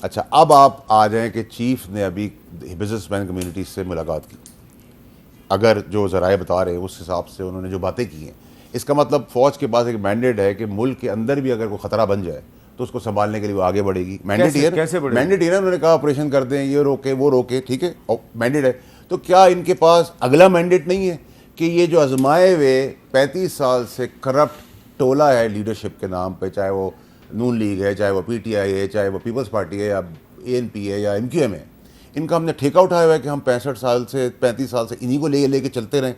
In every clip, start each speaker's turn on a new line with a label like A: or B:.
A: अच्छा, अब आप आ जाएं कि चीफ ने अभी बिजनेसमैन कम्युनिटी से मुलाकात की, अगर जो ज़राए बता रहे हैं उस हिसाब से उन्होंने जो बातें की हैं, इसका मतलब फ़ौज के पास एक मैंडेट है कि मुल्क के अंदर भी अगर कोई ख़तरा बन जाए तो उसको संभालने के लिए वो आगे बढ़ेगी। मैंडेट है, मैंडेट है, उन्होंने कहा ऑपरेशन कर दें, ये रोके वो रोके, ठीक है, मैंडेट है। तो क्या इनके पास अगला मैंडेट नहीं है कि ये जो आजमाए हुए 35 साल से करप्ट टोला है लीडरशिप के नाम पे, चाहे वो नून लीग है, चाहे वो पीटीआई है, चाहे वो पीपल्स पार्टी है, या एएनपी है, या एमक्यूएम है, इनका हमने ठेका उठाया हुआ है कि हम 65 साल से 35 साल से इन्हीं को लेके चलते रहें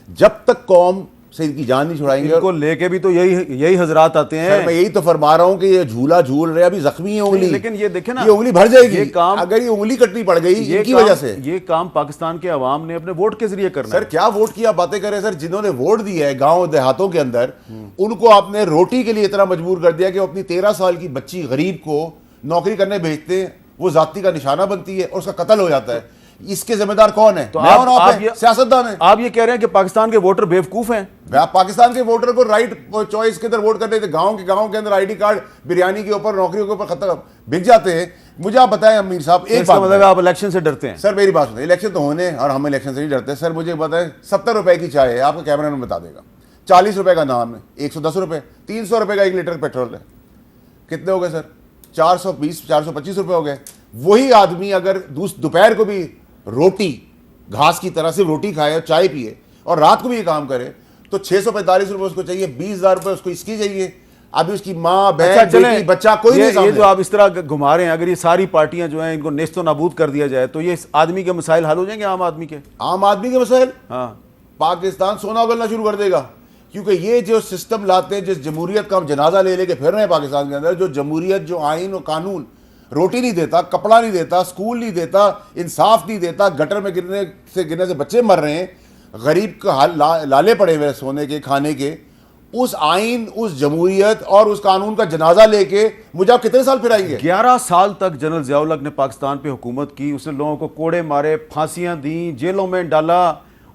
A: जब तक कौम से इनकी जान नहीं छुड़ाएंगे।
B: इनको लेके भी तो यही हजरात आते हैं।
A: सर मैं यही तो फरमा रहा हूँ कि ये झूला झूल रहे, अभी जख्मी है उंगली,
B: लेकिन ये देखे ना,
A: ये उंगली भर जाएगी
B: ये काम,
A: अगर ये उंगली कटनी पड़ गई इनकी वजह से।
B: ये काम पाकिस्तान के अवाम ने अपने वोट के जरिए करना
A: सर। क्या वोट की आप बातें करें सर? जिन्होंने वोट दिया है गांव देहातों के अंदर, उनको आपने रोटी के लिए इतना मजबूर कर दिया कि वो अपनी 13 साल की बच्ची गरीब को नौकरी करने भेजते हैं, वो जाति का निशाना बनती है और उसका कत्ल हो जाता है। इसके जिम्मेदार कौन है?
B: तो
A: आप सियासतदान है।
B: आप ये कह रहे हैं कि पाकिस्तान के वोटर बेवकूफ हैं?
A: आप पाकिस्तान के वोटर को राइट चॉइस के अंदर वोट करने थे। गांव के अंदर आईडी कार्ड बिरयानी के ऊपर, नौकरियों के ऊपर खत्म बिक जाते हैं। मुझे आप बताएं अमीर साहब, एक बात
B: मतलब आप इलेक्शन से डरते हैं?
A: सर मेरी बात सुनिए, इलेक्शन तो होने और हम इलेक्शन से नहीं डरते। सर मुझे बताएं, 70 रुपए की चाय है, आपका कैमरामैन बता देगा, 40 रुपए का नाम है, 110 रुपए, 300 रुपए का 1 लीटर पेट्रोल है, कितने हो गए सर? 420 425 रुपए हो गए। वही आदमी अगर दोपहर को भी रोटी घास की तरह से रोटी खाए और चाय पिए और रात को भी ये काम करे तो 645 रुपए उसको चाहिए, 20,000 रुपए उसको इसकी चाहिए। अभी उसकी माँ बहन बेटी बच्चा कोई नहीं।
B: ये जो आप इस तरह घुमा रहे हैं, अगर ये सारी पार्टियां जो हैं इनको नेस्तो नाबूद कर दिया जाए तो ये आदमी के मसाइल हल हो जाएंगे? आम आदमी के मसाइल? हाँ,
A: पाकिस्तान सोना उगलना शुरू कर देगा। क्योंकि ये जो सिस्टम लाते हैं, जिस जमहूरियत का हम जनाजा ले लेके फिर रहे हैं पाकिस्तान के अंदर, जो जमहूरियत, जो आइन और कानून रोटी नहीं देता, कपड़ा नहीं देता, स्कूल नहीं देता, इंसाफ नहीं देता, गटर में गिरने से बच्चे मर रहे हैं, गरीब का हाल लाले पड़े हुए सोने के खाने के, उस आइन, उस जमहूरियत और उस कानून का जनाजा लेके मुझे आप कितने साल फिराएंगे?
B: 11 साल तक जनरल ज़िया-उल-हक ने पाकिस्तान पे हुकूमत की, उसने लोगों को कोड़े मारे, फांसियां दी, जेलों में डाला,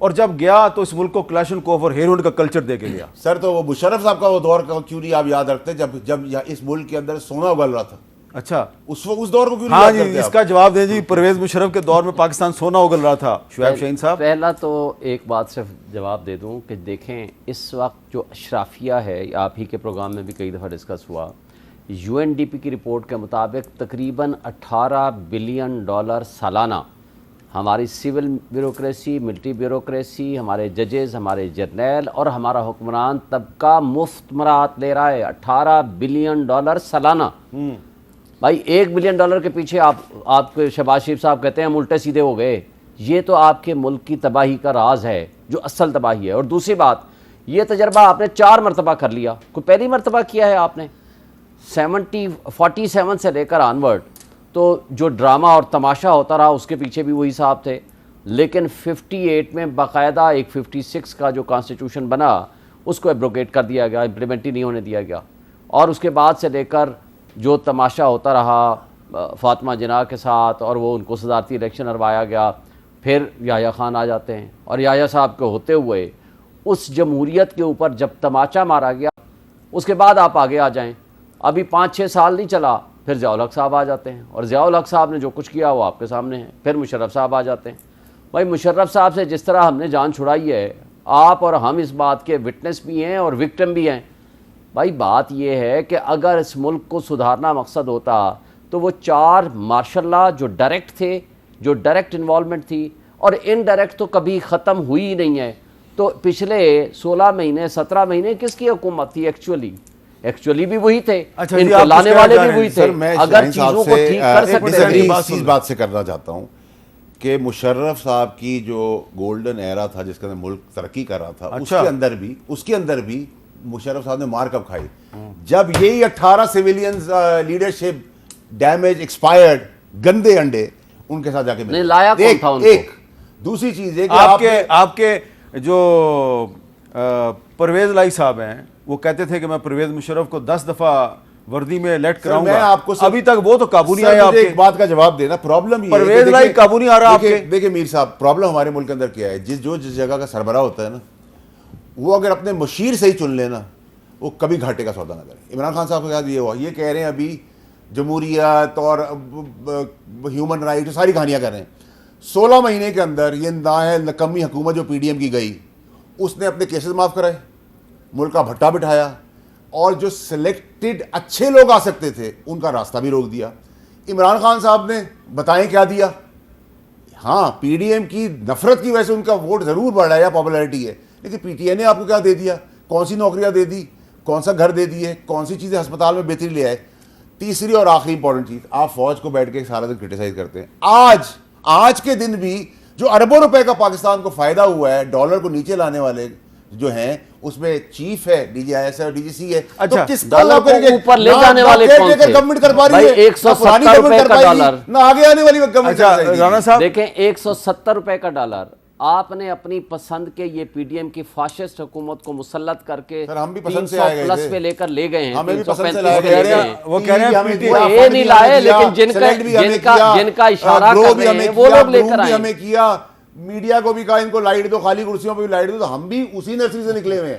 B: और जब गया तो इस मुल्क को क्लैशनकोफ और हेरोइन का कल्चर दे के गया।
A: सर तो वो मुशर्रफ साहब का वो दौर क्यों नहीं आप याद रखते, जब इस मुल्क के अंदर सोना उगल रहा था?
B: अच्छा,
A: उस दौर को क्यों
B: हाँ जी, इसका जवाब दें जी। परवेज मुशर्रफ के दौर में पाकिस्तान सोना उगल रहा था। शुएब शाहीन साहब,
C: पहला तो एक बात सिर्फ जवाब दे दूं कि देखें इस वक्त जो अशराफिया है, आप ही के प्रोग्राम में भी कई दफ़ा डिस्कस हुआ, UNDP की रिपोर्ट के मुताबिक तकरीबन $18 बिलियन सालाना हमारी सिविल ब्यूरोक्रेसी, मिलिट्री ब्यूरोक्रेसी, हमारे जजेस, हमारे जर्नल और हमारा हुक्मरान तबका मुफ्त मराहत ले रहा है। $18 बिलियन सालाना। भाई $1 बिलियन के पीछे आपके शहबाज शरीफ साहब कहते हैं हम उल्टे सीधे हो गए। ये तो आपके मुल्क की तबाही का राज है, जो असल तबाही है। और दूसरी बात, ये तजर्बा आपने 4 मरतबा कर लिया। कोई पहली मरतबा किया है आपने? 47 से लेकर ऑनवर्ड तो जो ड्रामा और तमाशा होता रहा उसके पीछे भी वही साहब थे। लेकिन 58 में बाकायदा एक 56 का जो कॉन्स्टिट्यूशन बना उसको एब्रोगेट कर दिया गया, इम्प्लीमेंट ही नहीं होने दिया गया। और उसके बाद से लेकर जो तमाशा होता रहा फातिमा जिन्ना के साथ, और वो उनको सदारती इलेक्शन हरवाया गया, फिर याह्या खान आ जाते हैं और याह्या साहब के होते हुए उस जमहूरियत के ऊपर जब तमाचा मारा गया, उसके बाद आप आगे आ जाएं। अभी 5-6 साल नहीं चला, फिर ज़िया-उल-हक साहब आ जाते हैं, और ज़िया-उल-हक साहब ने जो कुछ किया वो आपके सामने है। फिर मुशर्रफ साहब आ जाते हैं। भाई मुशर्रफ साहब से जिस तरह हमने जान छुड़ाई है, आप और हम इस बात के विटनेस भी हैं और विक्टिम भी हैं। भाई बात यह है कि अगर इस मुल्क को सुधारना मकसद होता तो वो 4 मार्शल लॉ जो डायरेक्ट थे, जो डायरेक्ट इन्वॉल्वमेंट थी, और इनडायरेक्ट तो कभी ख़त्म हुई ही नहीं है। तो पिछले 16 महीने 17 महीने किसकी हुकूमत थी? एक्चुअली भी वही थे।
B: अच्छा,
C: इनको लाने वाले भी वही थे। अगर चीज़ों को ठीक कर सकते,
A: इस बात से करना चाहता हूँ कि मुशर्रफ साहब की जो गोल्डन एरा था जिसके अंदर मुल्क तरक्की कर रहा था, उसके अंदर भी मुशर्रफ साहब ने मार कब खाई? जब यही 18 सिविलियंस लीडरशिप डैमेज, एक्सपायर्ड, गंदे अंडे उनके साथ जाके मिले।
C: लाया कौन था उनको?
A: एक दूसरी चीज है कि
B: आपके जो परवेज लाई साहब हैं वो कहते थे कि मैं परवेज मुशर्रफ को 10 दफा वर्दी में इलेक्ट कराऊंगा।
A: आपको
B: अभी तक वो तो काबू नहीं आया।
A: एक बात का जवाब देना, प्रॉब्लम ये
B: परवेज लाई काबू नहीं आ रहा।
A: देखिए मीर साहब, प्रॉब्लम हमारे मुल्क के अंदर क्या है, जिस जगह का सरबराह होता है ना, वो अगर अपने मुशीर से ही चुन लेना, वो कभी घाटे का सौदा ना करे। इमरान खान साहब के साथ ये हुआ। ये कह रहे हैं अभी जमहूरियत और ह्यूमन राइट, सारी कहानियां कर रहे हैं। 16 महीने के अंदर ये नकम्मी हुकूमत जो PDM की गई, उसने अपने केसेस माफ़ कराए, मुल्क का भट्टा बिठाया, और जो सिलेक्टेड अच्छे लोग आ सकते थे उनका रास्ता भी रोक दिया। इमरान खान साहब ने बताएं क्या दिया? हाँ, PDM की नफरत की वजह से उनका वोट ज़रूर बढ़ा है या पॉपुलैरिटी है, लेकिन PTI ने आपको क्या दे दिया? कौन सी नौकरियां दे दी, कौन सा घर दे दिए, कौन सी चीज़ें अस्पताल में बेहतरी ले आए? तीसरी और आखिरी इंपॉर्टेंट चीज़, आप फौज को बैठ के सारा दिन क्रिटिसाइज करते हैं। आज के दिन भी जो अरबों रुपए का पाकिस्तान को फायदा हुआ है, डॉलर को नीचे लाने वाले जो हैं, उसमें चीफ है, DGIS है और DGC है।
B: अच्छा,
A: तो किसका
C: डॉलर को ऊपर ले जाने वाले कौन थे?
A: गवर्नमेंट कर पा रही
C: भाई,
A: है,
C: 170 रुपए का डॉलर,
A: ना आगे आने वाली गवर्नमेंट।
B: अच्छा राना साहब,
C: देखें 170 रुपए का डॉलर आपने अपनी पसंद के ये PDM की फाशिस्ट हुकूमत को मुसल्लत करके
A: सर, हम भी पसंद से
C: 300
A: आए गए
C: प्लस
A: थे।
C: पे लेकर ले गए हैं।
A: हमें भी पसंद से
C: 335
A: लाए
C: पे
A: गए
C: ले
A: थे।
C: गए हैं।
B: वो कह रहे हैं
A: हमें
B: PTI
A: दिया,
C: वो ये नहीं लाए,
A: दिया,
C: लेकिन
A: select भी हमें किया,
C: जिनका इशारा
A: grow
C: कर
A: भी
C: रहे
A: हमें
C: हैं वो
A: किया,
C: लोग लेकर
A: bloom भी
C: आए।
A: हमें किया, मीडिया को भी कहा इनको लाइट दो, खाली कुर्सियों पे भी लाइट दो, तो हम भी उसी नर्सरी से निकले हुए हैं।